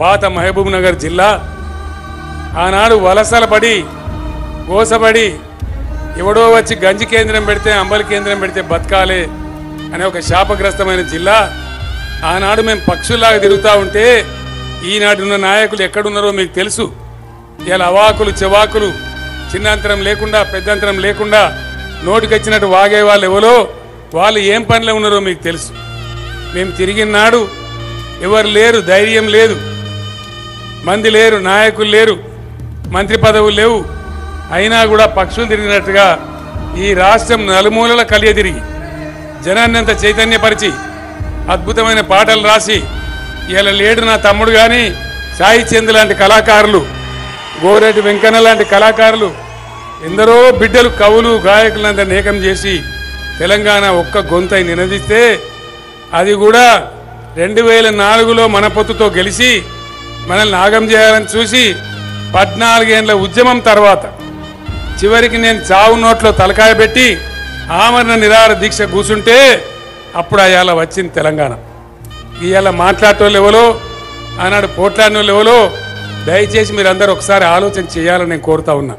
పాత మహబూబ్ నగర్ జిల్లా ఆనాడు వలసల పడి గోసబడి ఎవడో వచ్చి గంజి కేంద్రం పెడితే అంబలి కేంద్రం పెడితే బతకాలే అనే ఒక శాపగ్రస్తమైన జిల్లా. ఆనాడు మేము పక్షుల్లాగా తిరుగుతూ ఉంటే ఈనాడున్న నాయకులు ఎక్కడున్నారో మీకు తెలుసు. ఇలా అవాకులు చెవాకులు చిన్నంతరం లేకుండా పెద్దంతరం లేకుండా నోటికొచ్చినట్టు వాగే వాళ్ళు ఎవరో వాళ్ళు ఏం పనిలో ఉన్నారో మీకు తెలుసు. మేము తిరిగిన నాడు ఎవరు లేరు, ధైర్యం లేదు, మంది లేరు, నాయకులు లేరు, మంత్రి పదవులు లేవు. అయినా కూడా పక్షులు తిరిగినట్టుగా ఈ రాష్ట్రం నలుమూలల కలియ తిరిగి జనాన్నంత చైతన్యపరిచి అద్భుతమైన పాటలు రాసి ఇలా లేడు నా తమ్ముడు కానీ సాయి చంద్ లాంటి కళాకారులు, గోరెడ్డి వెంకన్న లాంటి కళాకారులు, ఎందరో బిడ్డలు కవులు గాయకులంతా నేకం చేసి తెలంగాణ ఒక్క గొంతై నినదిస్తే అది కూడా 2004లో మన పొత్తుతో గెలిచి మనల్ని నాగం చేయాలని చూసి 14 ఏళ్ల ఉద్యమం తర్వాత చివరికి నేను చావు నోట్లో తలకాయ పెట్టి ఆమరణ నిరాహార దీక్ష కూర్చుంటే అప్పుడు అయాల వచ్చింది తెలంగాణ. ఇవాళ మాట్లాడటోళ్ళు ఎవరో ఆనాడు పోట్లాడిన వాళ్ళు ఎవరో దయచేసి మీరందరూ ఒకసారి ఆలోచన చేయాలని నేను కోరుతా ఉన్నా.